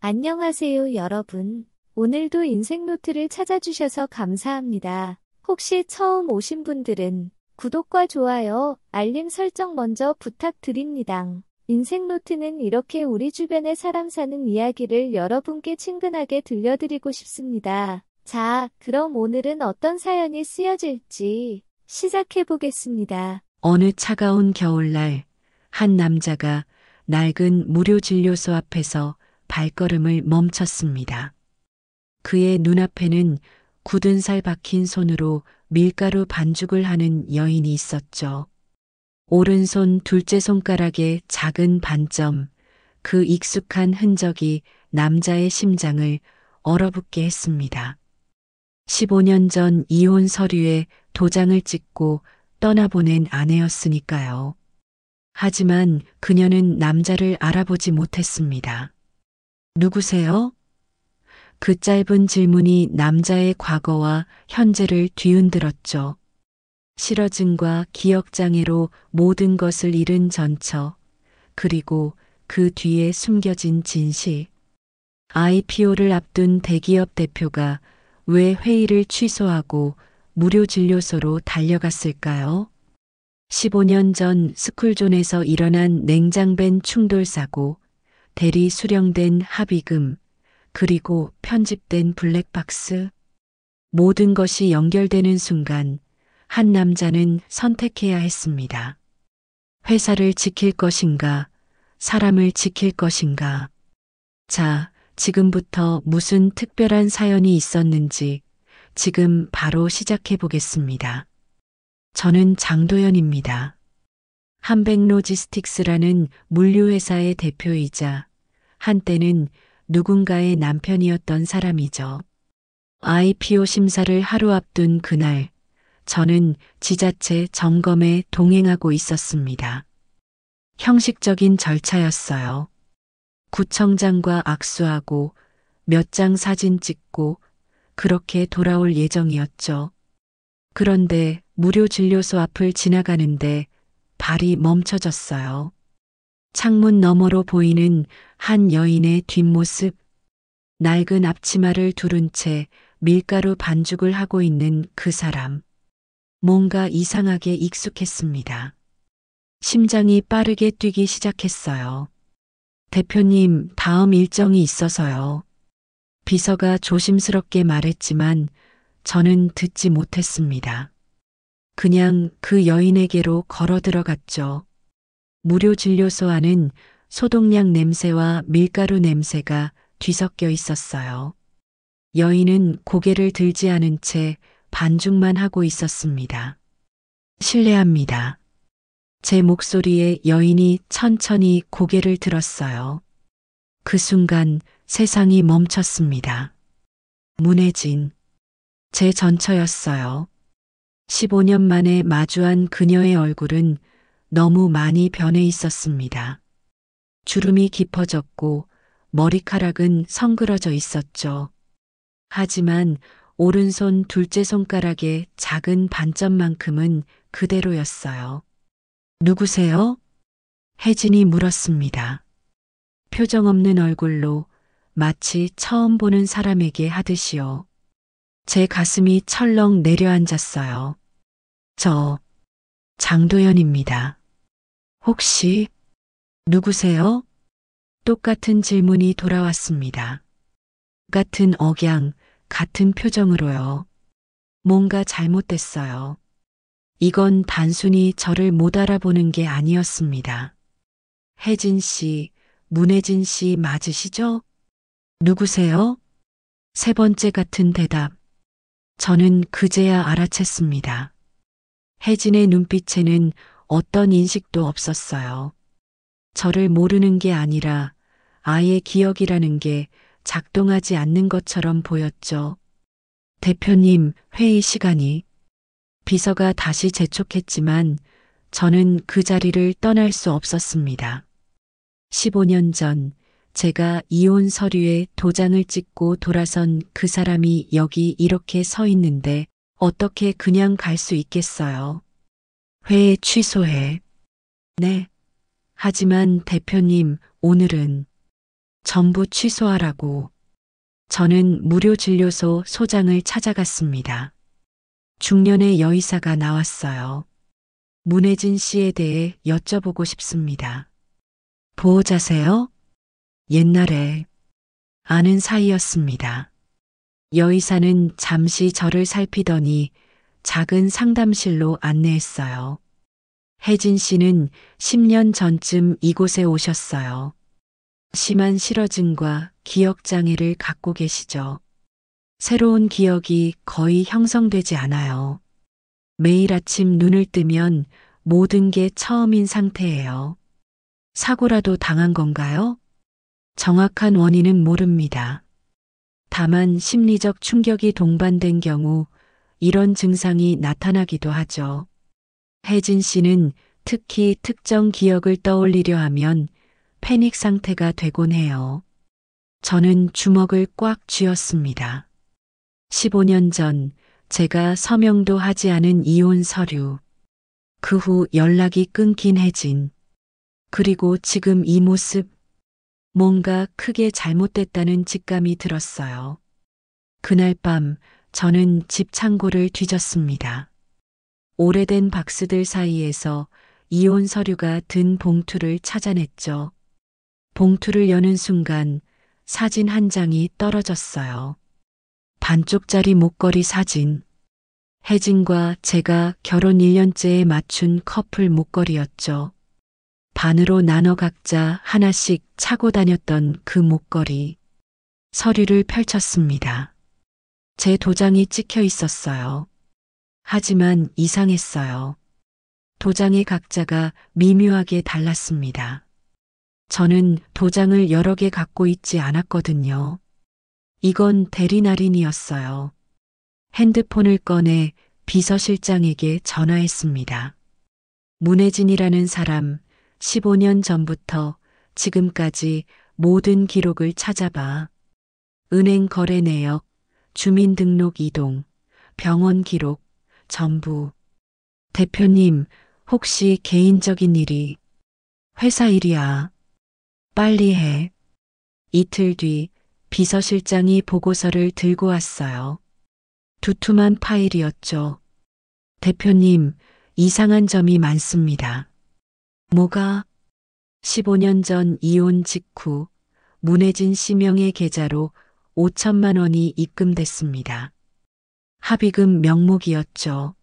안녕하세요, 여러분. 오늘도 인생노트를 찾아주셔서 감사합니다. 혹시 처음 오신 분들은 구독과 좋아요, 알림 설정 먼저 부탁드립니다. 인생노트는 이렇게 우리 주변의 사람 사는 이야기를 여러분께 친근하게 들려드리고 싶습니다. 자, 그럼 오늘은 어떤 사연이 쓰여질지 시작해보겠습니다. 어느 차가운 겨울날, 한 남자가 낡은 무료 진료소 앞에서 발걸음을 멈췄습니다. 그의 눈앞에는 굳은 살 박힌 손으로 밀가루 반죽을 하는 여인이 있었죠. 오른손 둘째 손가락에 작은 반점, 그 익숙한 흔적이 남자의 심장을 얼어붙게 했습니다. 15년 전 이혼 서류에 도장을 찍고 떠나보낸 아내였으니까요. 하지만 그녀는 남자를 알아보지 못했습니다. 누구세요? 그 짧은 질문이 남자의 과거와 현재를 뒤흔들었죠. 실어증과 기억장애로 모든 것을 잃은 전처, 그리고 그 뒤에 숨겨진 진실. IPO를 앞둔 대기업 대표가 왜 회의를 취소하고 무료 진료소로 달려갔을까요? 15년 전 스쿨존에서 일어난 냉장밴 충돌 사고, 대리 수령된 합의금, 그리고 편집된 블랙박스. 모든 것이 연결되는 순간 한 남자는 선택해야 했습니다. 회사를 지킬 것인가, 사람을 지킬 것인가. 자, 지금부터 무슨 특별한 사연이 있었는지 지금 바로 시작해 보겠습니다. 저는 장도연입니다. 한백로지스틱스라는 물류회사의 대표이자 한때는 누군가의 남편이었던 사람이죠. IPO 심사를 하루 앞둔 그날, 저는 지자체 점검에 동행하고 있었습니다. 형식적인 절차였어요. 구청장과 악수하고 몇 장 사진 찍고 그렇게 돌아올 예정이었죠. 그런데 무료 진료소 앞을 지나가는데 발이 멈춰졌어요. 창문 너머로 보이는 한 여인의 뒷모습, 낡은 앞치마를 두른 채 밀가루 반죽을 하고 있는 그 사람. 뭔가 이상하게 익숙했습니다. 심장이 빠르게 뛰기 시작했어요. 대표님, 다음 일정이 있어서요. 비서가 조심스럽게 말했지만 저는 듣지 못했습니다. 그냥 그 여인에게로 걸어 들어갔죠. 무료 진료소 안은 소독약 냄새와 밀가루 냄새가 뒤섞여 있었어요. 여인은 고개를 들지 않은 채 반죽만 하고 있었습니다. 실례합니다. 제 목소리에 여인이 천천히 고개를 들었어요. 그 순간 세상이 멈췄습니다. 문혜진. 제 전처였어요. 15년 만에 마주한 그녀의 얼굴은 너무 많이 변해 있었습니다. 주름이 깊어졌고 머리카락은 성그러져 있었죠. 하지만 오른손 둘째 손가락의 작은 반점만큼은 그대로였어요. 누구세요? 혜진이 물었습니다. 표정 없는 얼굴로 마치 처음 보는 사람에게 하듯이요. 제 가슴이 철렁 내려앉았어요. 저 장도연입니다. 혹시 누구세요? 똑같은 질문이 돌아왔습니다. 같은 억양, 같은 표정으로요. 뭔가 잘못됐어요. 이건 단순히 저를 못 알아보는 게 아니었습니다. 혜진 씨, 문혜진 씨 맞으시죠? 누구세요? 세 번째 같은 대답. 저는 그제야 알아챘습니다. 혜진의 눈빛에는 어떤 인식도 없었어요. 저를 모르는 게 아니라 아예 기억이라는 게 작동하지 않는 것처럼 보였죠. 대표님, 회의 시간이. 비서가 다시 재촉했지만 저는 그 자리를 떠날 수 없었습니다. 15년 전 제가 이혼 서류에 도장을 찍고 돌아선 그 사람이 여기 이렇게 서 있는데 어떻게 그냥 갈 수 있겠어요? 회의 취소해. 네. 하지만 대표님, 오늘은 전부 취소하라고. 저는 무료 진료소 소장을 찾아갔습니다. 중년의 여의사가 나왔어요. 문혜진 씨에 대해 여쭤보고 싶습니다. 보호자세요? 옛날에 아는 사이였습니다. 여의사는 잠시 저를 살피더니 작은 상담실로 안내했어요. 혜진 씨는 10년 전쯤 이곳에 오셨어요. 심한 실어증과 기억장애를 갖고 계시죠. 새로운 기억이 거의 형성되지 않아요. 매일 아침 눈을 뜨면 모든 게 처음인 상태예요. 사고라도 당한 건가요? 정확한 원인은 모릅니다. 다만 심리적 충격이 동반된 경우 이런 증상이 나타나기도 하죠. 혜진 씨는 특히 특정 기억을 떠올리려 하면 패닉 상태가 되곤 해요. 저는 주먹을 꽉 쥐었습니다. 15년 전 제가 서명도 하지 않은 이혼 서류. 그 후 연락이 끊긴 혜진. 그리고 지금 이 모습. 뭔가 크게 잘못됐다는 직감이 들었어요. 그날 밤 저는 집 창고를 뒤졌습니다. 오래된 박스들 사이에서 이혼 서류가 든 봉투를 찾아냈죠. 봉투를 여는 순간 사진 한 장이 떨어졌어요. 반쪽짜리 목걸이 사진. 혜진과 제가 결혼 1년째에 맞춘 커플 목걸이였죠. 반으로 나눠 각자 하나씩 차고 다녔던 그 목걸이. 서류를 펼쳤습니다. 제 도장이 찍혀 있었어요. 하지만 이상했어요. 도장의 각자가 미묘하게 달랐습니다. 저는 도장을 여러 개 갖고 있지 않았거든요. 이건 대리날인이었어요. 핸드폰을 꺼내 비서실장에게 전화했습니다. 문혜진이라는 사람, 15년 전부터 지금까지 모든 기록을 찾아봐. 은행 거래 내역, 주민등록 이동, 병원 기록, 전부. 대표님, 혹시 개인적인 일이? 회사 일이야. 빨리 해. 이틀 뒤 비서실장이 보고서를 들고 왔어요. 두툼한 파일이었죠. 대표님, 이상한 점이 많습니다. 뭐가? 15년 전 이혼 직후 문혜진 씨 명의 계좌로 5천만 원이 입금됐습니다. 합의금 명목이었죠.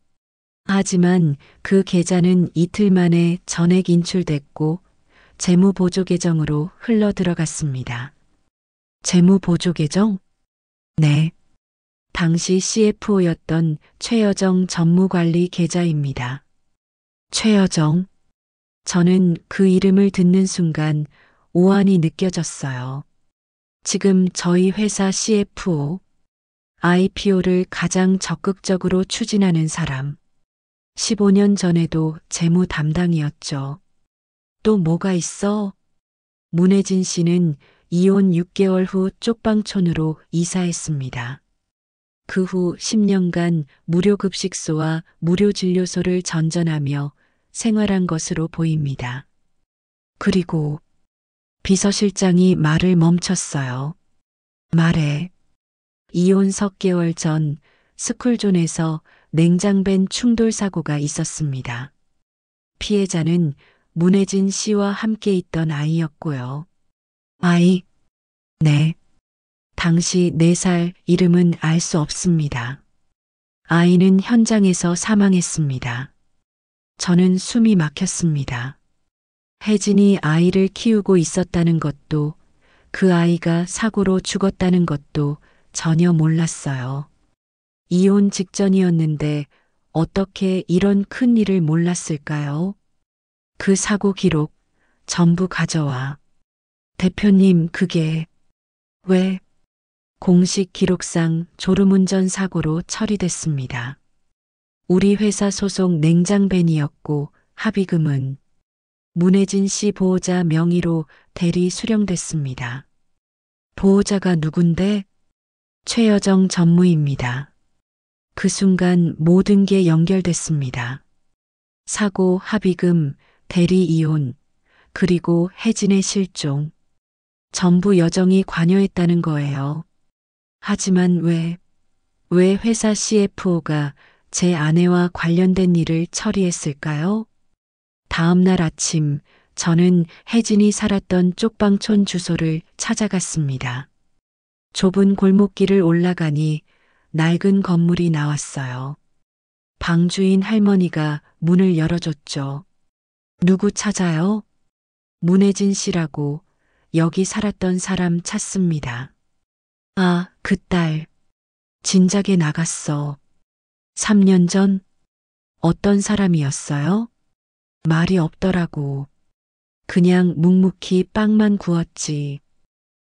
하지만 그 계좌는 이틀 만에 전액 인출됐고 재무보조 계정으로 흘러 들어갔습니다. 재무보조 계정? 네. 당시 CFO였던 최여정 전무관리 계좌입니다. 최여정. 저는 그 이름을 듣는 순간 오한이 느껴졌어요. 지금 저희 회사 CFO, IPO를 가장 적극적으로 추진하는 사람. 15년 전에도 재무 담당이었죠. 또 뭐가 있어? 문혜진 씨는 이혼 6개월 후 쪽방촌으로 이사했습니다. 그 후 10년간 무료 급식소와 무료 진료소를 전전하며 생활한 것으로 보입니다. 그리고 비서실장이 말을 멈췄어요. 말해. 이혼 석 개월 전 스쿨존에서 냉장밴 충돌 사고가 있었습니다. 피해자는 문혜진 씨와 함께 있던 아이였고요. 아이? 네. 당시 4살, 이름은 알 수 없습니다. 아이는 현장에서 사망했습니다. 저는 숨이 막혔습니다. 혜진이 아이를 키우고 있었다는 것도, 그 아이가 사고로 죽었다는 것도 전혀 몰랐어요. 이혼 직전이었는데 어떻게 이런 큰 일을 몰랐을까요? 그 사고 기록 전부 가져와. 대표님, 그게 왜? 공식 기록상 졸음운전 사고로 처리됐습니다. 우리 회사 소속 냉장밴이었고 합의금은 문혜진 씨 보호자 명의로 대리 수령됐습니다. 보호자가 누군데? 최여정 전무입니다. 그 순간 모든 게 연결됐습니다. 사고, 합의금, 대리 이혼, 그리고 혜진의 실종. 전부 여정이 관여했다는 거예요. 하지만 왜 회사 CFO가 제 아내와 관련된 일을 처리했을까요? 다음 날 아침, 저는 혜진이 살았던 쪽방촌 주소를 찾아갔습니다. 좁은 골목길을 올라가니 낡은 건물이 나왔어요. 방주인 할머니가 문을 열어줬죠. 누구 찾아요? 문혜진 씨라고. 여기 살았던 사람 찾습니다. 아, 그 딸. 진작에 나갔어. 3년 전? 어떤 사람이었어요? 말이 없더라고. 그냥 묵묵히 빵만 구웠지.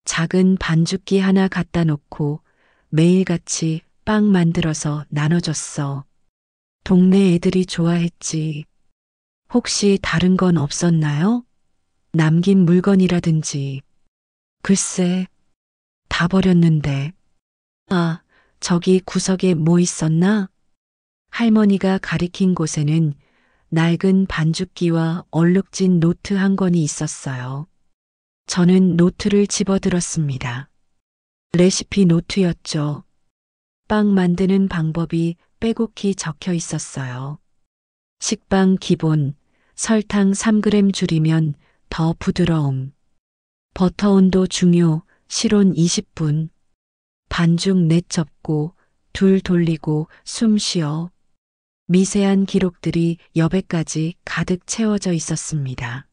작은 반죽기 하나 갖다 놓고 매일같이 빵 만들어서 나눠줬어. 동네 애들이 좋아했지. 혹시 다른 건 없었나요? 남긴 물건이라든지. 글쎄, 다 버렸는데. 아, 저기 구석에 뭐 있었나? 할머니가 가리킨 곳에는 낡은 반죽기와 얼룩진 노트 한 권이 있었어요. 저는 노트를 집어들었습니다. 레시피 노트였죠. 빵 만드는 방법이 빼곡히 적혀 있었어요. 식빵 기본, 설탕 3g 줄이면 더 부드러움. 버터 온도 중요, 실온 20분. 반죽 넷 접고, 둘 돌리고, 숨 쉬어. 미세한 기록들이 여백까지 가득 채워져 있었습니다.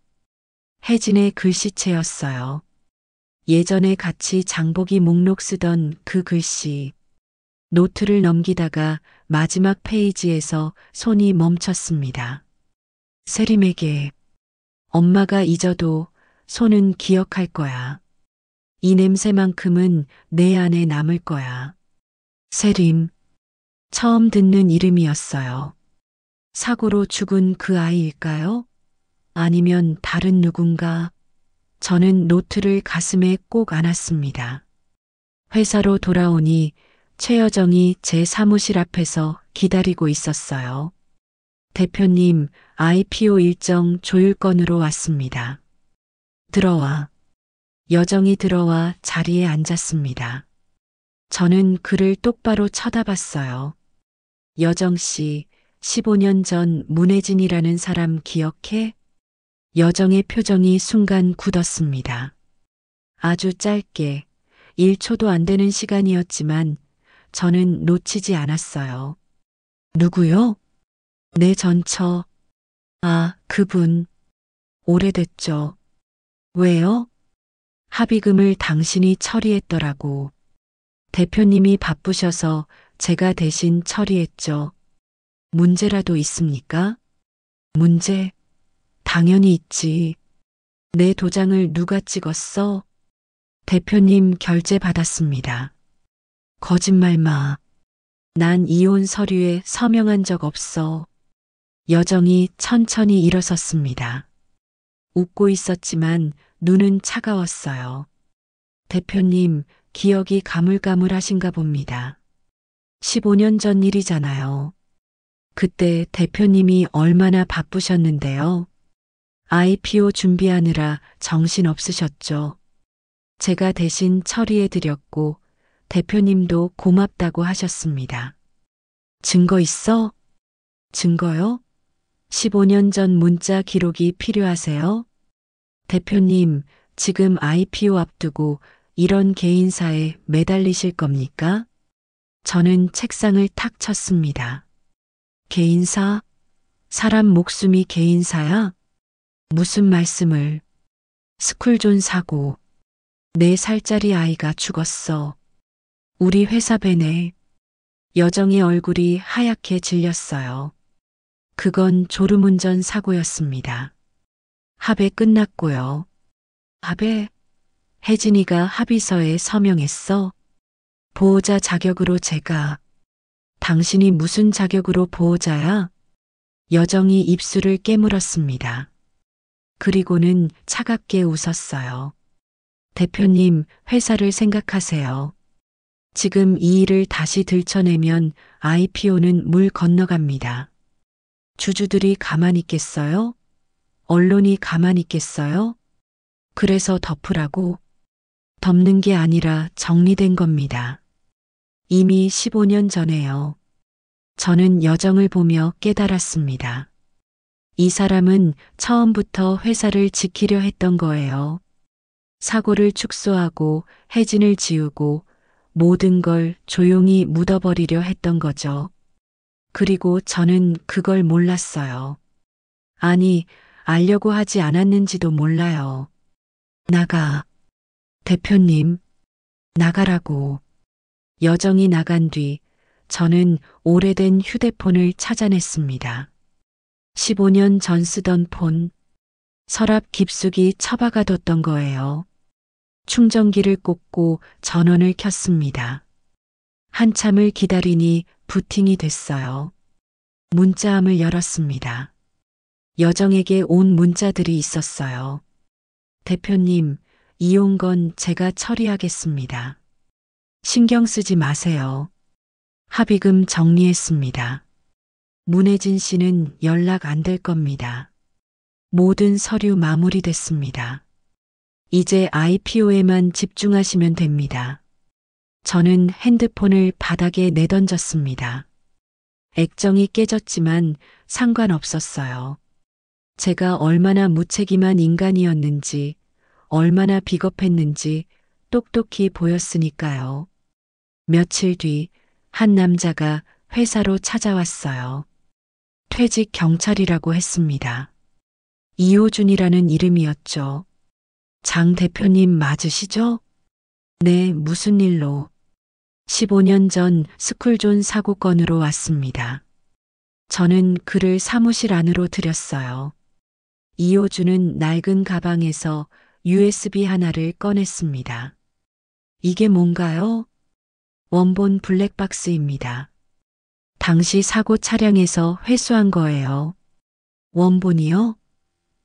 혜진의 글씨체였어요. 예전에 같이 장보기 목록 쓰던 그 글씨. 노트를 넘기다가 마지막 페이지에서 손이 멈췄습니다. 세림에게 엄마가 잊어도 손은 기억할 거야. 이 냄새만큼은 내 안에 남을 거야. 세림. 처음 듣는 이름이었어요. 사고로 죽은 그 아이일까요? 아니면 다른 누군가? 저는 노트를 가슴에 꼭 안았습니다. 회사로 돌아오니 최여정이 제 사무실 앞에서 기다리고 있었어요. 대표님, IPO 일정 조율 건으로 왔습니다. 들어와. 여정이 들어와 자리에 앉았습니다. 저는 그를 똑바로 쳐다봤어요. 여정 씨, 15년 전 문혜진이라는 사람 기억해? 여정의 표정이 순간 굳었습니다. 아주 짧게, 1초도 안 되는 시간이었지만 저는 놓치지 않았어요. 누구요? 내 전처. 아, 그분. 오래됐죠. 왜요? 합의금을 당신이 처리했더라고. 대표님이 바쁘셔서 제가 대신 처리했죠. 문제라도 있습니까? 문제? 당연히 있지. 내 도장을 누가 찍었어? 대표님 결제 받았습니다. 거짓말 마. 난 이혼 서류에 서명한 적 없어. 여정이 천천히 일어섰습니다. 웃고 있었지만 눈은 차가웠어요. 대표님, 기억이 가물가물하신가 봅니다. 15년 전 일이잖아요. 그때 대표님이 얼마나 바쁘셨는데요. IPO 준비하느라 정신 없으셨죠. 제가 대신 처리해드렸고 대표님도 고맙다고 하셨습니다. 증거 있어? 증거요? 15년 전 문자 기록이 필요하세요? 대표님, 지금 IPO 앞두고 이런 개인사에 매달리실 겁니까? 저는 책상을 탁 쳤습니다. 개인사? 사람 목숨이 개인사야? 무슨 말씀을? 스쿨존 사고. 4살짜리 아이가 죽었어. 우리 회사 벤에. 여정의 얼굴이 하얗게 질렸어요. 그건 졸음운전 사고였습니다. 합의 끝났고요. 합의? 혜진이가 합의서에 서명했어. 보호자 자격으로 제가. 당신이 무슨 자격으로 보호자야? 여정이 입술을 깨물었습니다. 그리고는 차갑게 웃었어요. 대표님, 회사를 생각하세요. 지금 이 일을 다시 들춰내면 IPO는 물 건너갑니다. 주주들이 가만히 있겠어요? 언론이 가만히 있겠어요? 그래서 덮으라고? 덮는 게 아니라 정리된 겁니다. 이미 15년 전에요. 저는 여정을 보며 깨달았습니다. 이 사람은 처음부터 회사를 지키려 했던 거예요. 사고를 축소하고 해진을 지우고 모든 걸 조용히 묻어버리려 했던 거죠. 그리고 저는 그걸 몰랐어요. 아니, 알려고 하지 않았는지도 몰라요. 나가. 대표님, 나가라고. 여정이 나간 뒤 저는 오래된 휴대폰을 찾아냈습니다. 15년 전 쓰던 폰, 서랍 깊숙이 처박아뒀던 거예요. 충전기를 꽂고 전원을 켰습니다. 한참을 기다리니 부팅이 됐어요. 문자함을 열었습니다. 여정에게 온 문자들이 있었어요. 대표님, 이혼 건 제가 처리하겠습니다. 신경 쓰지 마세요. 합의금 정리했습니다. 문혜진 씨는 연락 안 될 겁니다. 모든 서류 마무리됐습니다. 이제 IPO에만 집중하시면 됩니다. 저는 핸드폰을 바닥에 내던졌습니다. 액정이 깨졌지만 상관없었어요. 제가 얼마나 무책임한 인간이었는지, 얼마나 비겁했는지 똑똑히 보였으니까요. 며칠 뒤 한 남자가 회사로 찾아왔어요. 퇴직 경찰이라고 했습니다. 이호준이라는 이름이었죠. 장 대표님 맞으시죠? 네, 무슨 일로? 15년 전 스쿨존 사고 건으로 왔습니다. 저는 그를 사무실 안으로 들였어요. 이호준은 낡은 가방에서 USB 하나를 꺼냈습니다. 이게 뭔가요? 원본 블랙박스입니다. 당시 사고 차량에서 회수한 거예요. 원본이요?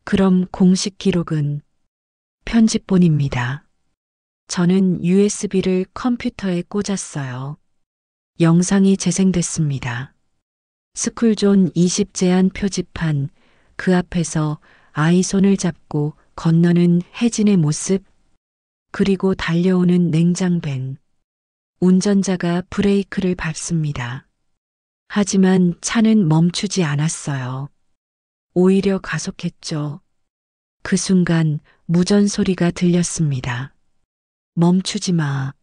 그럼 공식 기록은 편집본입니다. 저는 USB를 컴퓨터에 꽂았어요. 영상이 재생됐습니다. 스쿨존 20 제한 표지판, 그 앞에서 아이 손을 잡고 건너는 혜진의 모습, 그리고 달려오는 냉장밴. 운전자가 브레이크를 밟습니다. 하지만 차는 멈추지 않았어요. 오히려 가속했죠. 그 순간 무전 소리가 들렸습니다. 멈추지 마.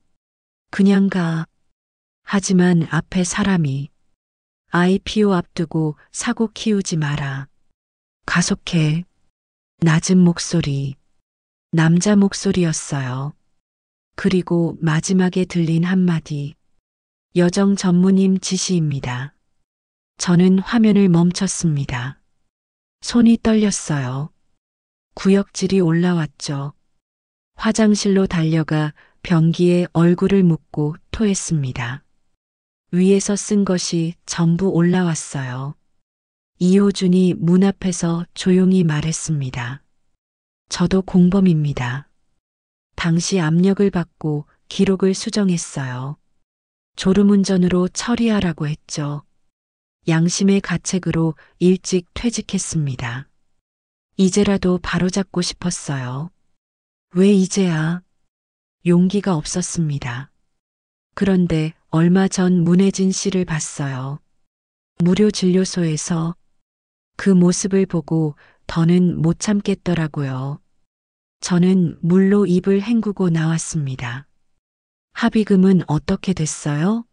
그냥 가. 하지만 앞에 사람이. IPO 앞두고 사고 키우지 마라. 가속해. 낮은 목소리. 남자 목소리였어요. 그리고 마지막에 들린 한마디. 여정 전무님 지시입니다. 저는 화면을 멈췄습니다. 손이 떨렸어요. 구역질이 올라왔죠. 화장실로 달려가 변기에 얼굴을 묻고 토했습니다. 위에서 쓴 것이 전부 올라왔어요. 이호준이 문 앞에서 조용히 말했습니다. 저도 공범입니다. 당시 압력을 받고 기록을 수정했어요. 졸음운전으로 처리하라고 했죠. 양심의 가책으로 일찍 퇴직했습니다. 이제라도 바로잡고 싶었어요. 왜 이제야? 용기가 없었습니다. 그런데 얼마 전 문혜진 씨를 봤어요. 무료 진료소에서. 그 모습을 보고 더는 못 참겠더라고요. 저는 물로 입을 헹구고 나왔습니다. 합의금은 어떻게 됐어요?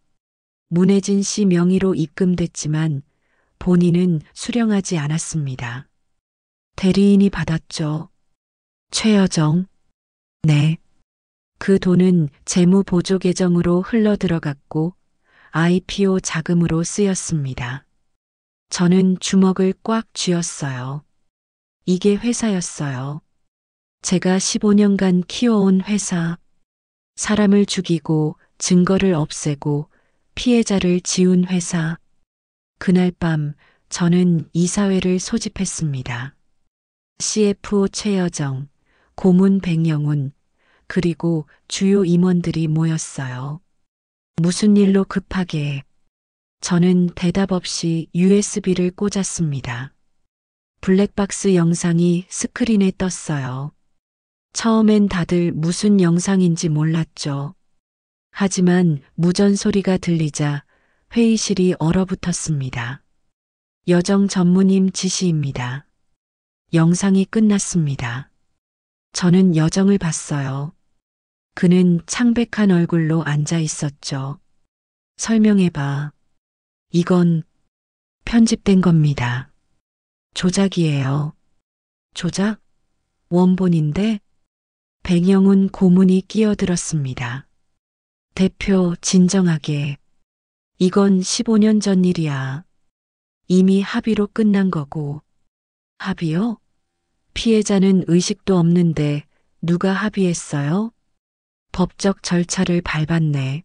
문혜진 씨 명의로 입금됐지만 본인은 수령하지 않았습니다. 대리인이 받았죠. 최여정. 네. 그 돈은 재무보조 계정으로 흘러 들어갔고 IPO 자금으로 쓰였습니다. 저는 주먹을 꽉 쥐었어요. 이게 회사였어요. 제가 15년간 키워온 회사. 사람을 죽이고 증거를 없애고 피해자를 지운 회사. 그날 밤 저는 이사회를 소집했습니다. CFO 최여정, 고문 백영훈, 그리고 주요 임원들이 모였어요. 무슨 일로 급하게. 저는 대답 없이 USB를 꽂았습니다. 블랙박스 영상이 스크린에 떴어요. 처음엔 다들 무슨 영상인지 몰랐죠. 하지만 무전 소리가 들리자 회의실이 얼어붙었습니다. 여정 전무님 지시입니다. 영상이 끝났습니다. 저는 여정을 봤어요. 그는 창백한 얼굴로 앉아 있었죠. 설명해봐. 이건 편집된 겁니다. 조작이에요. 조작? 원본인데? 백영훈 고문이 끼어들었습니다. 대표 진정하게. 이건 15년 전 일이야. 이미 합의로 끝난 거고. 합의요? 피해자는 의식도 없는데 누가 합의했어요? 법적 절차를 밟았네.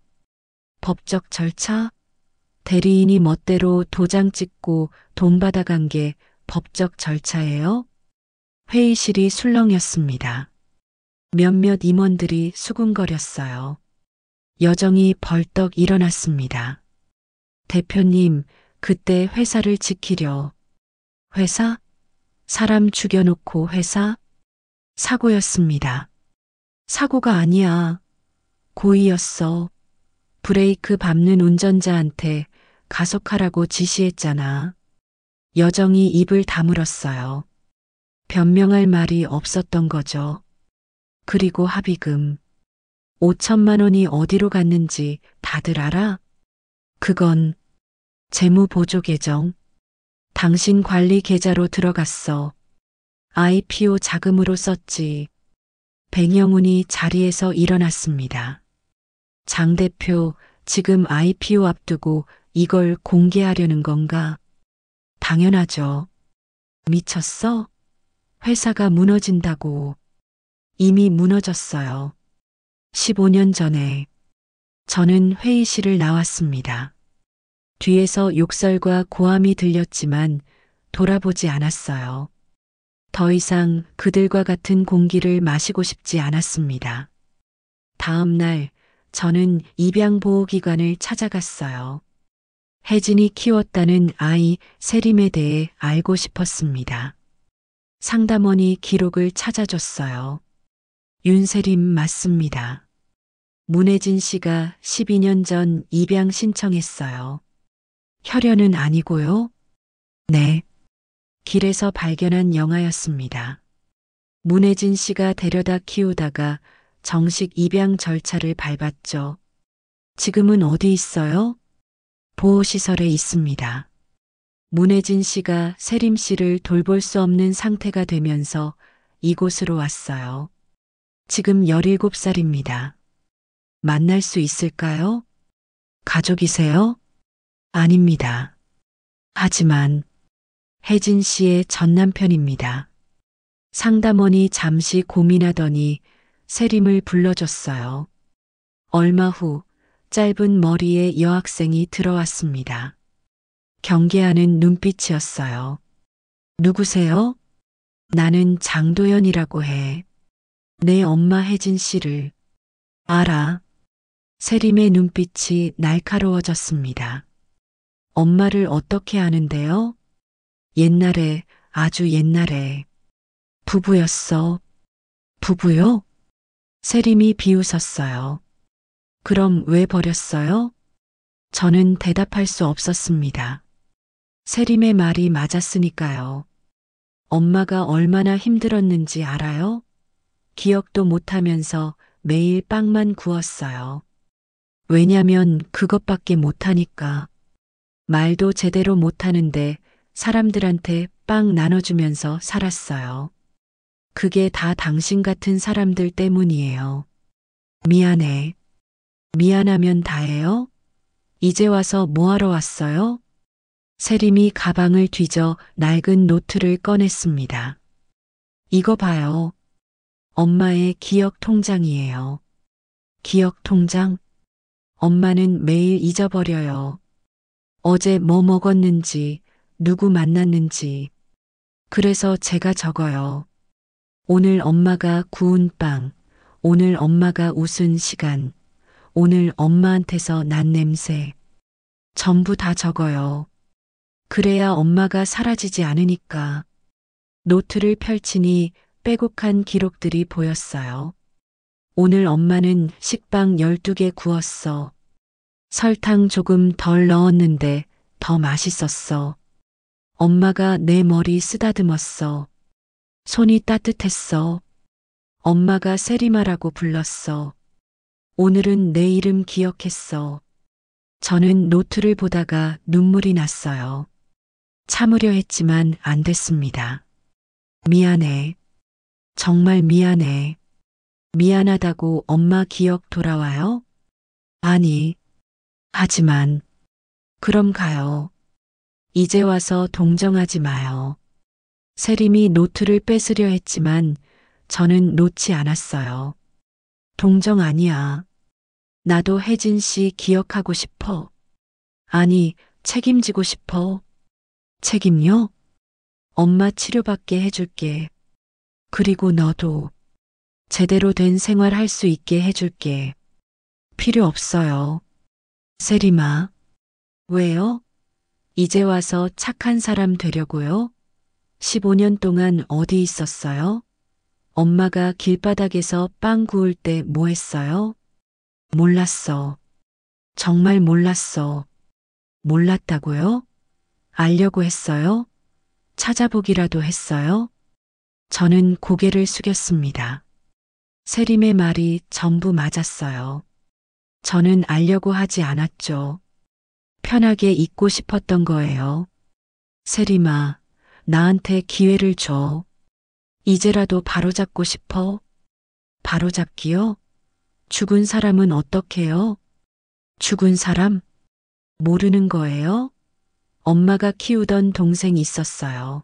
법적 절차? 대리인이 멋대로 도장 찍고 돈 받아간 게 법적 절차예요? 회의실이 술렁였습니다. 몇몇 임원들이 수군거렸어요. 여정이 벌떡 일어났습니다. 대표님, 그때 회사를 지키려. 회사? 사람 죽여놓고 회사? 사고였습니다. 사고가 아니야. 고의였어. 브레이크 밟는 운전자한테 가속하라고 지시했잖아. 여정이 입을 다물었어요. 변명할 말이 없었던 거죠. 그리고 합의금. 5천만 원이 어디로 갔는지 다들 알아? 그건 재무보조 계정. 당신 관리 계좌로 들어갔어. IPO 자금으로 썼지. 백영훈이 자리에서 일어났습니다. 장 대표, 지금 IPO 앞두고 이걸 공개하려는 건가? 당연하죠. 미쳤어? 회사가 무너진다고. 이미 무너졌어요. 15년 전에. 저는 회의실을 나왔습니다. 뒤에서 욕설과 고함이 들렸지만 돌아보지 않았어요. 더 이상 그들과 같은 공기를 마시고 싶지 않았습니다. 다음 날 저는 입양보호기관을 찾아갔어요. 혜진이 키웠다는 아이 세림에 대해 알고 싶었습니다. 상담원이 기록을 찾아줬어요. 윤세림 맞습니다. 문혜진 씨가 12년 전 입양 신청했어요. 혈연은 아니고요? 네. 길에서 발견한 영아였습니다. 문혜진 씨가 데려다 키우다가 정식 입양 절차를 밟았죠. 지금은 어디 있어요? 보호시설에 있습니다. 문혜진 씨가 세림 씨를 돌볼 수 없는 상태가 되면서 이곳으로 왔어요. 지금 17살입니다. 만날 수 있을까요? 가족이세요? 아닙니다. 하지만 혜진 씨의 전남편입니다. 상담원이 잠시 고민하더니 세림을 불러줬어요. 얼마 후 짧은 머리의 여학생이 들어왔습니다. 경계하는 눈빛이었어요. 누구세요? 나는 장도연이라고 해. 내 엄마 혜진 씨를 알아. 세림의 눈빛이 날카로워졌습니다. 엄마를 어떻게 아는데요? 옛날에, 아주 옛날에 부부였어. 부부요? 세림이 비웃었어요. 그럼 왜 버렸어요? 저는 대답할 수 없었습니다. 세림의 말이 맞았으니까요. 엄마가 얼마나 힘들었는지 알아요? 기억도 못하면서 매일 빵만 구웠어요. 왜냐면 그것밖에 못하니까. 말도 제대로 못하는데 사람들한테 빵 나눠주면서 살았어요. 그게 다 당신 같은 사람들 때문이에요. 미안해. 미안하면 다해요? 이제 와서 뭐하러 왔어요? 세림이 가방을 뒤져 낡은 노트를 꺼냈습니다. 이거 봐요. 엄마의 기억 통장이에요. 기억 통장? 엄마는 매일 잊어버려요. 어제 뭐 먹었는지, 누구 만났는지. 그래서 제가 적어요. 오늘 엄마가 구운 빵, 오늘 엄마가 웃은 시간, 오늘 엄마한테서 난 냄새. 전부 다 적어요. 그래야 엄마가 사라지지 않으니까. 노트를 펼치니 빼곡한 기록들이 보였어요. 오늘 엄마는 식빵 12개 구웠어. 설탕 조금 덜 넣었는데 더 맛있었어. 엄마가 내 머리 쓰다듬었어. 손이 따뜻했어. 엄마가 세리마라고 불렀어. 오늘은 내 이름 기억했어. 저는 노트를 보다가 눈물이 났어요. 참으려 했지만 안 됐습니다. 미안해. 정말 미안해. 미안하다고 엄마 기억 돌아와요? 아니. 하지만. 그럼 가요. 이제 와서 동정하지 마요. 세림이 노트를 뺏으려 했지만 저는 놓지 않았어요. 동정 아니야. 나도 혜진 씨 기억하고 싶어. 아니, 책임지고 싶어. 책임요? 엄마 치료받게 해줄게. 그리고 너도 제대로 된 생활 할 수 있게 해줄게. 필요 없어요. 세리마. 왜요? 이제 와서 착한 사람 되려고요? 15년 동안 어디 있었어요? 엄마가 길바닥에서 빵 구울 때 뭐 했어요? 몰랐어. 정말 몰랐어. 몰랐다고요? 알려고 했어요? 찾아보기라도 했어요? 저는 고개를 숙였습니다. 세림의 말이 전부 맞았어요. 저는 알려고 하지 않았죠. 편하게 잊고 싶었던 거예요. 세림아, 나한테 기회를 줘. 이제라도 바로잡고 싶어? 바로잡기요? 죽은 사람은 어떡해요? 죽은 사람? 모르는 거예요? 엄마가 키우던 동생이 있었어요.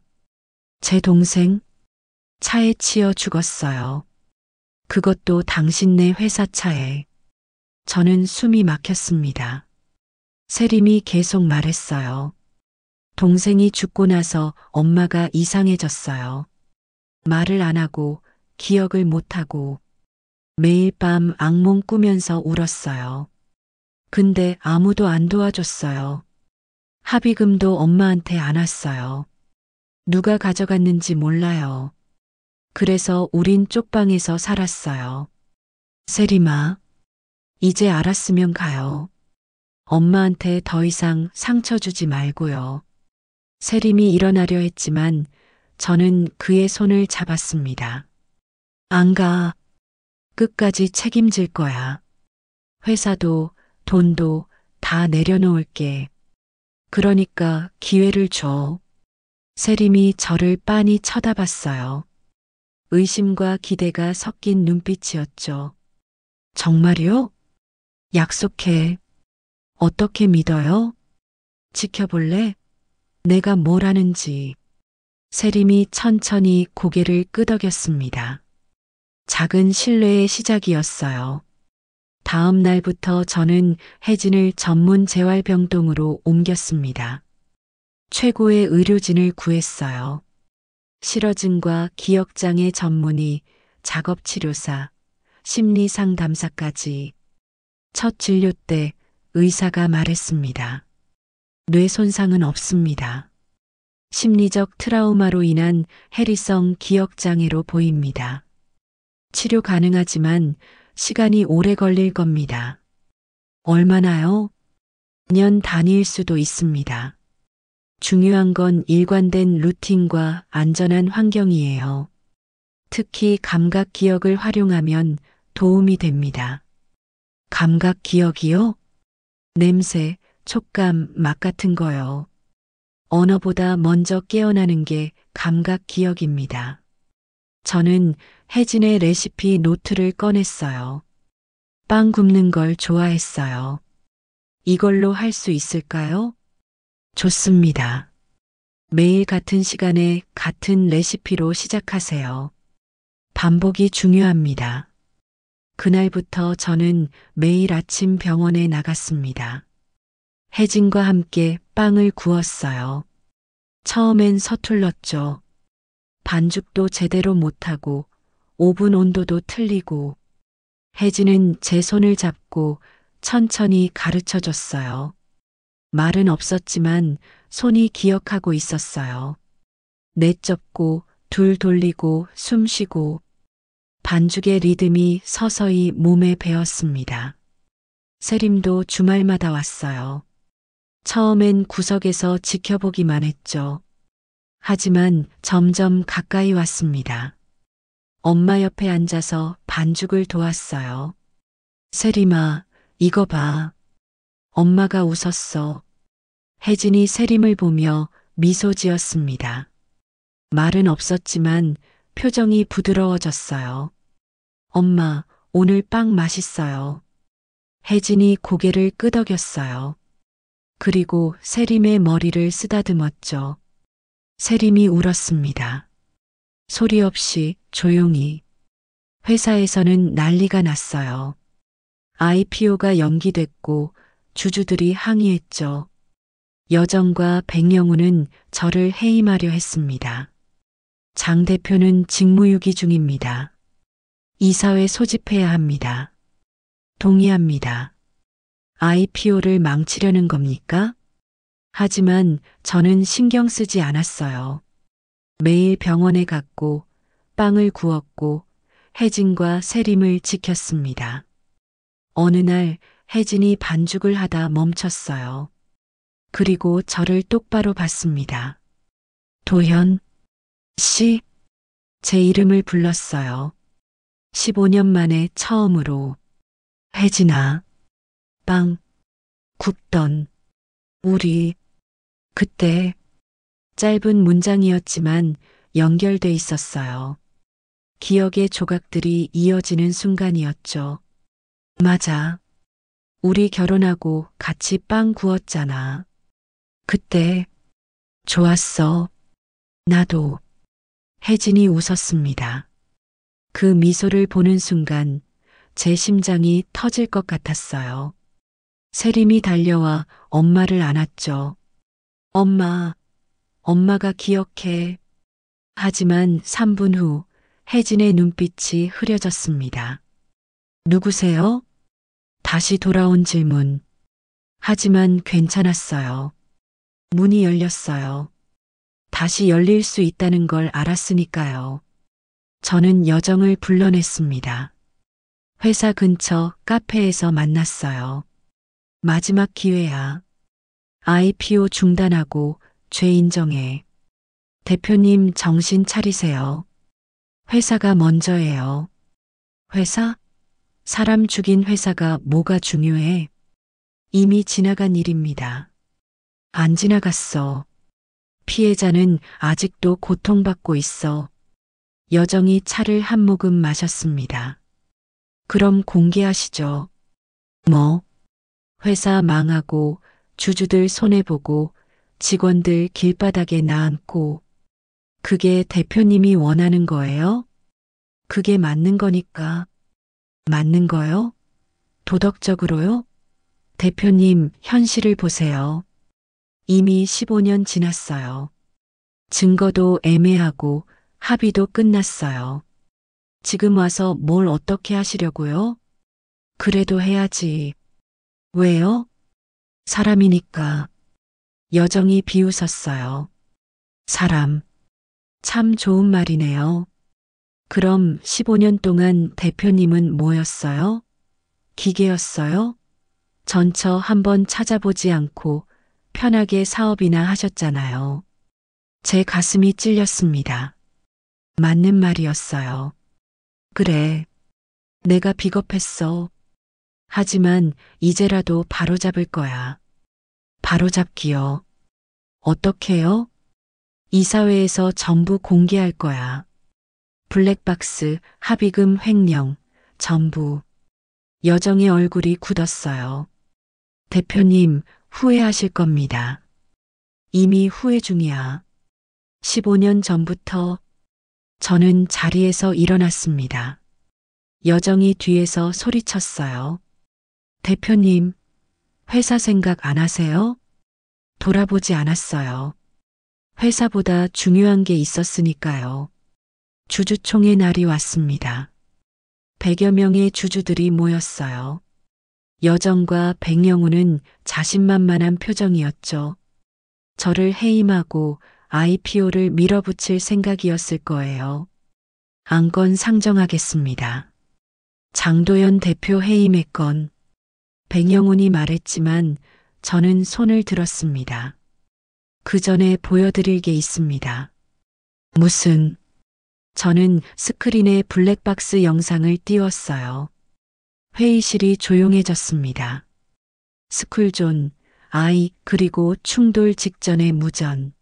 제 동생? 차에 치여 죽었어요. 그것도 당신네 회사 차에. 저는 숨이 막혔습니다. 세림이 계속 말했어요. 동생이 죽고 나서 엄마가 이상해졌어요. 말을 안 하고 기억을 못 하고 매일 밤 악몽 꾸면서 울었어요. 근데 아무도 안 도와줬어요. 합의금도 엄마한테 안 왔어요. 누가 가져갔는지 몰라요. 그래서 우린 쪽방에서 살았어요. 세림아, 이제 알았으면 가요. 엄마한테 더 이상 상처 주지 말고요. 세림이 일어나려 했지만 저는 그의 손을 잡았습니다. 안 가. 끝까지 책임질 거야. 회사도 돈도 다 내려놓을게. 그러니까 기회를 줘. 세림이 저를 빤히 쳐다봤어요. 의심과 기대가 섞인 눈빛이었죠. 정말요? 약속해. 어떻게 믿어요? 지켜볼래? 내가 뭘 하는지. 세림이 천천히 고개를 끄덕였습니다. 작은 신뢰의 시작이었어요. 다음 날부터 저는 혜진을 전문 재활병동으로 옮겼습니다. 최고의 의료진을 구했어요. 실어증과 기억장애 전문의, 작업치료사, 심리상담사까지. 첫 진료 때 의사가 말했습니다. 뇌 손상은 없습니다. 심리적 트라우마로 인한 해리성 기억장애로 보입니다. 치료 가능하지만 시간이 오래 걸릴 겁니다. 얼마나요? 년 단위일 수도 있습니다. 중요한 건 일관된 루틴과 안전한 환경이에요. 특히 감각 기억을 활용하면 도움이 됩니다. 감각 기억이요? 냄새, 촉감, 맛 같은 거요. 언어보다 먼저 깨어나는 게 감각 기억입니다. 저는 혜진의 레시피 노트를 꺼냈어요. 빵 굽는 걸 좋아했어요. 이걸로 할 수 있을까요? 좋습니다. 매일 같은 시간에 같은 레시피로 시작하세요. 반복이 중요합니다. 그날부터 저는 매일 아침 병원에 나갔습니다. 혜진과 함께 빵을 구웠어요. 처음엔 서툴렀죠. 반죽도 제대로 못하고 오븐 온도도 틀리고. 혜진은 제 손을 잡고 천천히 가르쳐 줬어요. 말은 없었지만 손이 기억하고 있었어요. 내쫓고 둘 돌리고 숨 쉬고 반죽의 리듬이 서서히 몸에 배었습니다. 세림도 주말마다 왔어요. 처음엔 구석에서 지켜보기만 했죠. 하지만 점점 가까이 왔습니다. 엄마 옆에 앉아서 반죽을 도왔어요. 세림아, 이거 봐. 엄마가 웃었어. 혜진이 세림을 보며 미소 지었습니다. 말은 없었지만 표정이 부드러워졌어요. 엄마, 오늘 빵 맛있어요. 혜진이 고개를 끄덕였어요. 그리고 세림의 머리를 쓰다듬었죠. 세림이 울었습니다. 소리 없이 조용히. 회사에서는 난리가 났어요. IPO가 연기됐고 주주들이 항의했죠. 여정과 백영우는 저를 해임하려 했습니다. 장 대표는 직무유기 중입니다. 이사회 소집해야 합니다. 동의합니다. IPO를 망치려는 겁니까? 하지만 저는 신경 쓰지 않았어요. 매일 병원에 갔고 빵을 구웠고 혜진과 세림을 지켰습니다. 어느 날 혜진이 반죽을 하다 멈췄어요. 그리고 저를 똑바로 봤습니다. 도현 씨, 제 이름을 불렀어요. 15년 만에 처음으로. 혜진아, 빵 굽던 우리 그때 짧은 문장이었지만 연결돼 있었어요. 기억의 조각들이 이어지는 순간이었죠. 맞아. 우리 결혼하고 같이 빵 구웠잖아. 그때 좋았어. 나도. 혜진이 웃었습니다. 그 미소를 보는 순간 제 심장이 터질 것 같았어요. 세림이 달려와 엄마를 안았죠. 엄마, 엄마가 기억해. 하지만 3분 후 혜진의 눈빛이 흐려졌습니다. 누구세요? 다시 돌아온 질문. 하지만 괜찮았어요. 문이 열렸어요. 다시 열릴 수 있다는 걸 알았으니까요. 저는 여정을 불러냈습니다. 회사 근처 카페에서 만났어요. 마지막 기회야. IPO 중단하고 죄 인정해. 대표님 정신 차리세요. 회사가 먼저예요. 회사? 사람 죽인 회사가 뭐가 중요해? 이미 지나간 일입니다. 안 지나갔어. 피해자는 아직도 고통받고 있어. 여정이 차를 한 모금 마셨습니다. 그럼 공개하시죠. 뭐? 회사 망하고 주주들 손해보고 직원들 길바닥에 나앉고 그게 대표님이 원하는 거예요? 그게 맞는 거니까. 맞는 거요? 도덕적으로요? 대표님, 현실을 보세요. 이미 15년 지났어요. 증거도 애매하고 합의도 끝났어요. 지금 와서 뭘 어떻게 하시려고요? 그래도 해야지. 왜요? 사람이니까. 여정이 비웃었어요. 사람. 참 좋은 말이네요. 그럼 15년 동안 대표님은 뭐였어요? 기계였어요? 전처 한번 찾아보지 않고 편하게 사업이나 하셨잖아요. 제 가슴이 찔렸습니다. 맞는 말이었어요. 그래. 내가 비겁했어. 하지만 이제라도 바로잡을 거야. 바로잡기요. 어떻게요? 이사회에서 전부 공개할 거야. 블랙박스, 합의금 횡령, 전부. 여정의 얼굴이 굳었어요. 대표님, 후회하실 겁니다. 이미 후회 중이야. 15년 전부터 저는 자리에서 일어났습니다. 여정이 뒤에서 소리쳤어요. 대표님, 회사 생각 안 하세요? 돌아보지 않았어요. 회사보다 중요한 게 있었으니까요. 주주총회 날이 왔습니다. 100여 명의 주주들이 모였어요. 여정과 백영우는 자신만만한 표정이었죠. 저를 해임하고 IPO를 밀어붙일 생각이었을 거예요. 안건 상정하겠습니다. 장도연 대표 해임했건 백영훈이 말했지만 저는 손을 들었습니다. 그 전에 보여드릴 게 있습니다. 무슨? 저는 스크린에 블랙박스 영상을 띄웠어요. 회의실이 조용해졌습니다. 스쿨존, 아이, 그리고 충돌 직전의 무전.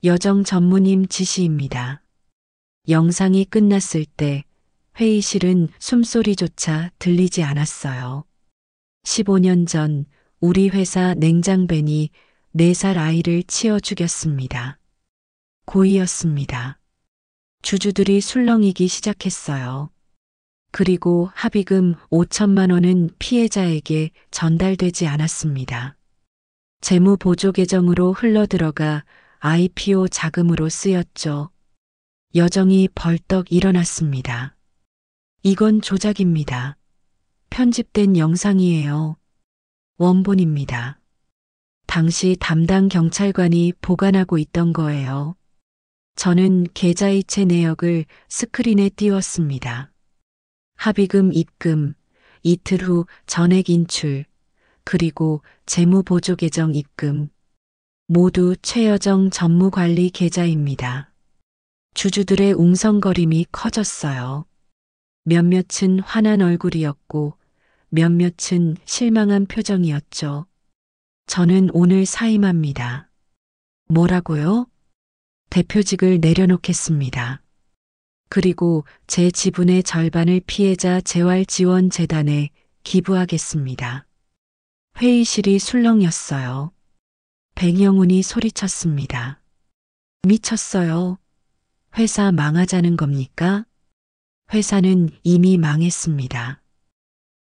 여정 전무님 지시입니다. 영상이 끝났을 때 회의실은 숨소리조차 들리지 않았어요. 15년 전 우리 회사 냉장벤이 4살 아이를 치어 죽였습니다. 고의였습니다. 주주들이 술렁이기 시작했어요. 그리고 합의금 5천만 원은 피해자에게 전달되지 않았습니다. 재무보조 계정으로 흘러들어가 IPO 자금으로 쓰였죠. 여정이 벌떡 일어났습니다. 이건 조작입니다. 편집된 영상이에요. 원본입니다. 당시 담당 경찰관이 보관하고 있던 거예요. 저는 계좌이체 내역을 스크린에 띄웠습니다. 합의금 입금, 이틀 후 전액 인출, 그리고 재무보조 계정 입금. 모두 최여정 전무관리 계좌입니다. 주주들의 웅성거림이 커졌어요. 몇몇은 화난 얼굴이었고 몇몇은 실망한 표정이었죠. 저는 오늘 사임합니다. 뭐라고요? 대표직을 내려놓겠습니다. 그리고 제 지분의 절반을 피해자 재활지원재단에 기부하겠습니다. 회의실이 술렁였어요. 백영훈이 소리쳤습니다. 미쳤어요. 회사 망하자는 겁니까? 회사는 이미 망했습니다.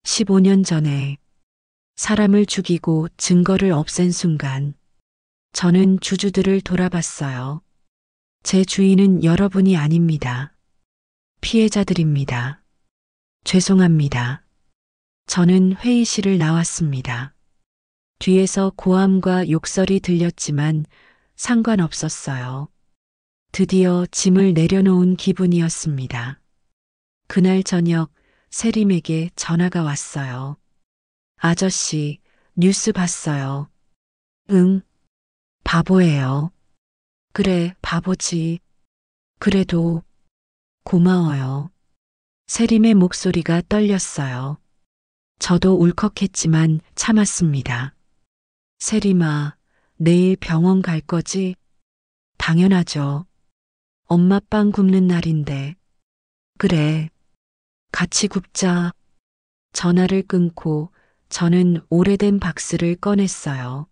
15년 전에 사람을 죽이고 증거를 없앤 순간 저는 주주들을 돌아봤어요. 제 주인은 여러분이 아닙니다. 피해자들입니다. 죄송합니다. 저는 회의실을 나왔습니다. 뒤에서 고함과 욕설이 들렸지만 상관없었어요. 드디어 짐을 내려놓은 기분이었습니다. 그날 저녁 세림에게 전화가 왔어요. 아저씨, 뉴스 봤어요. 응, 바보예요. 그래, 바보지. 그래도 고마워요. 세림의 목소리가 떨렸어요. 저도 울컥했지만 참았습니다. 세림아, 내일 병원 갈 거지? 당연하죠. 엄마 빵 굽는 날인데. 그래, 같이 굽자. 전화를 끊고 저는 오래된 박스를 꺼냈어요.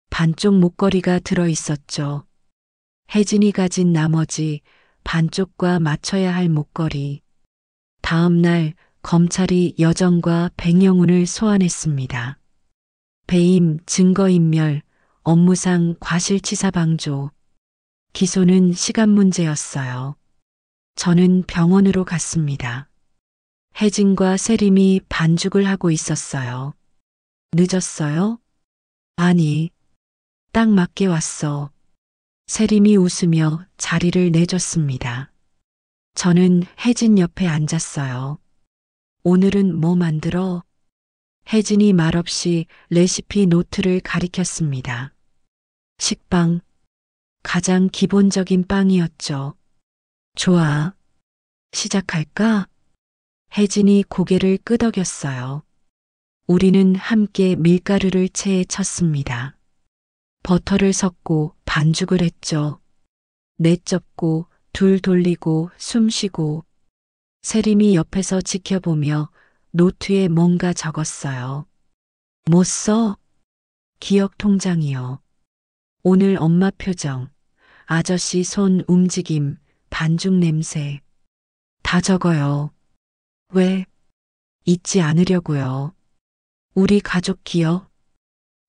반쪽 목걸이가 들어 있었죠. 혜진이 가진 나머지 반쪽과 맞춰야 할 목걸이. 다음 날 검찰이 여정과 백영훈을 소환했습니다. 배임, 증거인멸, 업무상 과실치사방조. 기소는 시간 문제였어요. 저는 병원으로 갔습니다. 혜진과 세림이 반죽을 하고 있었어요. 늦었어요? 아니, 딱 맞게 왔어. 세림이 웃으며 자리를 내줬습니다. 저는 혜진 옆에 앉았어요. 오늘은 뭐 만들어? 혜진이 말없이 레시피 노트를 가리켰습니다. 식빵, 가장 기본적인 빵이었죠. 좋아. 시작할까? 혜진이 고개를 끄덕였어요. 우리는 함께 밀가루를 체에 쳤습니다. 버터를 섞고 반죽을 했죠. 내접고 둘 돌리고 숨 쉬고. 세림이 옆에서 지켜보며 노트에 뭔가 적었어요. 뭐 써? 기억 통장이요. 오늘 엄마 표정, 아저씨 손 움직임, 반죽 냄새. 다 적어요. 왜? 잊지 않으려고요. 우리 가족 기억?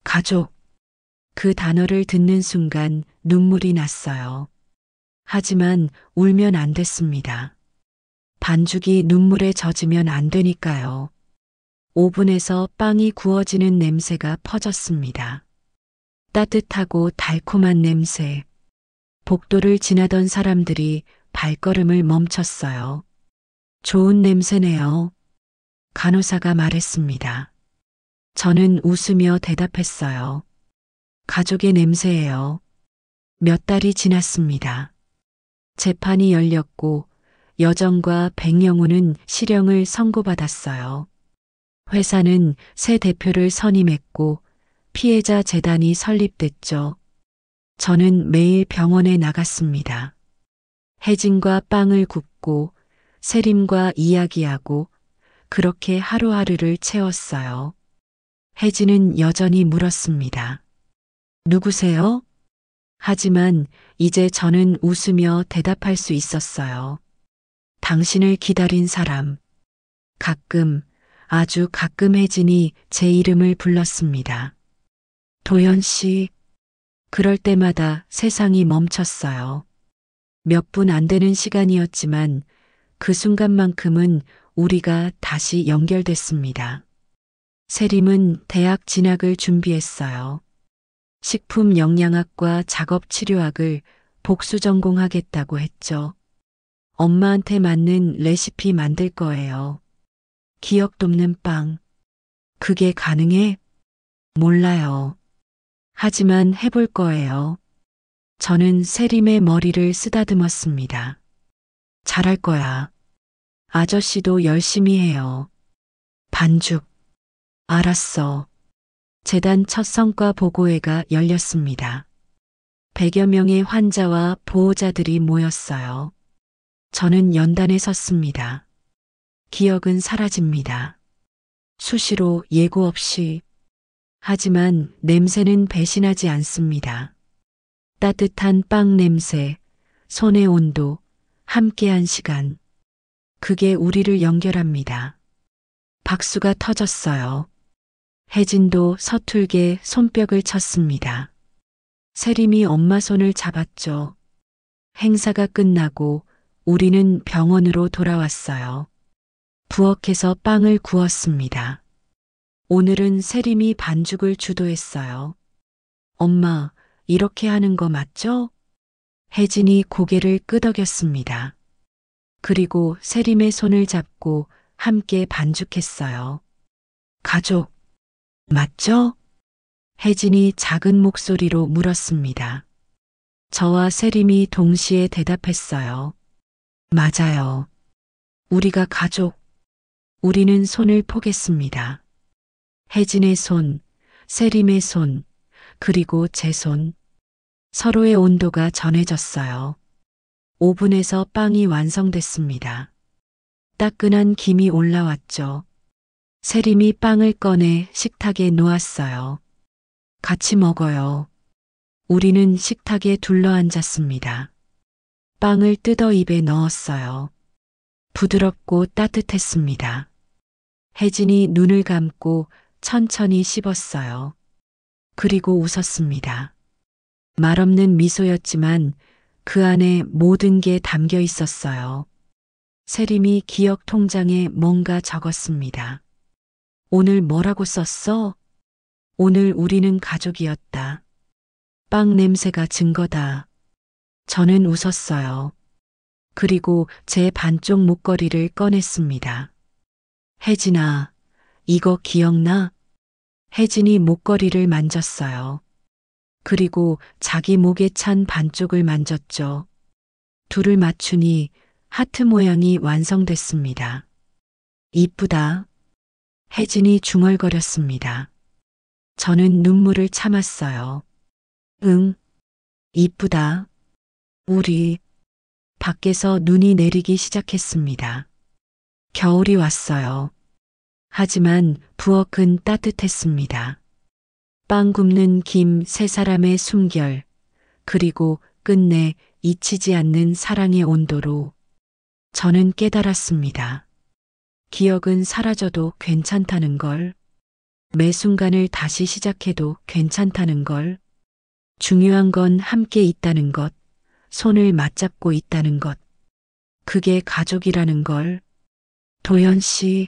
가족. 그 단어를 듣는 순간 눈물이 났어요. 하지만 울면 안 됐습니다. 반죽이 눈물에 젖으면 안 되니까요. 오븐에서 빵이 구워지는 냄새가 퍼졌습니다. 따뜻하고 달콤한 냄새. 복도를 지나던 사람들이 발걸음을 멈췄어요. 좋은 냄새네요. 간호사가 말했습니다. 저는 웃으며 대답했어요. 가족의 냄새예요. 몇 달이 지났습니다. 재판이 열렸고 여정과 백영훈은 실형을 선고받았어요. 회사는 새 대표를 선임했고 피해자 재단이 설립됐죠. 저는 매일 병원에 나갔습니다. 혜진과 빵을 굽고 세림과 이야기하고 그렇게 하루하루를 채웠어요. 혜진은 여전히 물었습니다. 누구세요? 하지만 이제 저는 웃으며 대답할 수 있었어요. 당신을 기다린 사람. 가끔, 아주 가끔 혜진이 제 이름을 불렀습니다. 도연 씨. 그럴 때마다 세상이 멈췄어요. 몇 분 안 되는 시간이었지만 그 순간만큼은 우리가 다시 연결됐습니다. 세림은 대학 진학을 준비했어요. 식품영양학과 작업치료학을 복수 전공하겠다고 했죠. 엄마한테 맞는 레시피 만들 거예요. 기억 돋는 빵. 그게 가능해? 몰라요. 하지만 해볼 거예요. 저는 세림의 머리를 쓰다듬었습니다. 잘할 거야. 아저씨도 열심히 해요. 반죽. 알았어. 재단 첫 성과 보고회가 열렸습니다. 100여 명의 환자와 보호자들이 모였어요. 저는 연단에 섰습니다. 기억은 사라집니다. 수시로 예고 없이. 하지만 냄새는 배신하지 않습니다. 따뜻한 빵 냄새, 손의 온도, 함께한 시간. 그게 우리를 연결합니다. 박수가 터졌어요. 혜진도 서툴게 손뼉을 쳤습니다. 세림이 엄마 손을 잡았죠. 행사가 끝나고 우리는 병원으로 돌아왔어요. 부엌에서 빵을 구웠습니다. 오늘은 세림이 반죽을 주도했어요. 엄마, 이렇게 하는 거 맞죠? 혜진이 고개를 끄덕였습니다. 그리고 세림의 손을 잡고 함께 반죽했어요. 가족, 맞죠? 혜진이 작은 목소리로 물었습니다. 저와 세림이 동시에 대답했어요. 맞아요. 우리가 가족. 우리는 손을 포겠습니다. 혜진의 손, 세림의 손, 그리고 제 손. 서로의 온도가 전해졌어요. 오븐에서 빵이 완성됐습니다. 따끈한 김이 올라왔죠. 세림이 빵을 꺼내 식탁에 놓았어요. 같이 먹어요. 우리는 식탁에 둘러앉았습니다. 빵을 뜯어 입에 넣었어요. 부드럽고 따뜻했습니다. 혜진이 눈을 감고 천천히 씹었어요. 그리고 웃었습니다. 말없는 미소였지만 그 안에 모든 게 담겨 있었어요. 세림이 기억 통장에 뭔가 적었습니다. 오늘 뭐라고 썼어? 오늘 우리는 가족이었다. 빵 냄새가 증거다. 저는 웃었어요. 그리고 제 반쪽 목걸이를 꺼냈습니다. 혜진아, 이거 기억나? 혜진이 목걸이를 만졌어요. 그리고 자기 목에 찬 반쪽을 만졌죠. 둘을 맞추니 하트 모양이 완성됐습니다. 이쁘다. 혜진이 중얼거렸습니다. 저는 눈물을 참았어요. 응, 이쁘다. 우리. 밖에서 눈이 내리기 시작했습니다. 겨울이 왔어요. 하지만 부엌은 따뜻했습니다. 빵 굽는 김 세 사람의 숨결, 그리고 끝내 잊히지 않는 사랑의 온도로 저는 깨달았습니다. 기억은 사라져도 괜찮다는 걸. 매 순간을 다시 시작해도 괜찮다는 걸. 중요한 건 함께 있다는 것, 손을 맞잡고 있다는 것. 그게 가족이라는 걸. 도연 씨,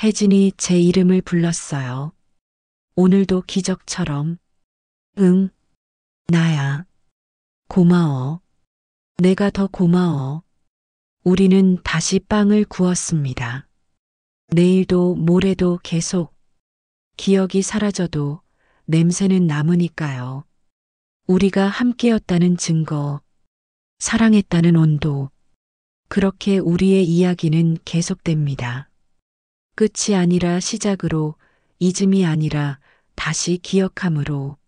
혜진이 제 이름을 불렀어요. 오늘도 기적처럼. 응, 나야. 고마워. 내가 더 고마워. 우리는 다시 빵을 구웠습니다. 내일도 모레도 계속. 기억이 사라져도 냄새는 남으니까요. 우리가 함께였다는 증거, 사랑했다는 온도. 그렇게 우리의 이야기는 계속됩니다. 끝이 아니라 시작으로, 잊음이 아니라 다시 기억함으로.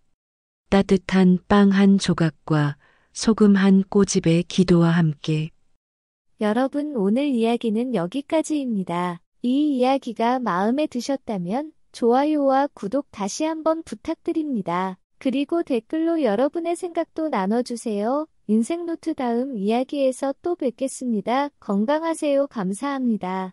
따뜻한 빵 한 조각과 소금 한 꼬집의 기도와 함께. 여러분, 오늘 이야기는 여기까지입니다. 이 이야기가 마음에 드셨다면 좋아요와 구독 다시 한번 부탁드립니다. 그리고 댓글로 여러분의 생각도 나눠주세요. 인생노트 다음 이야기에서 또 뵙겠습니다. 건강하세요. 감사합니다.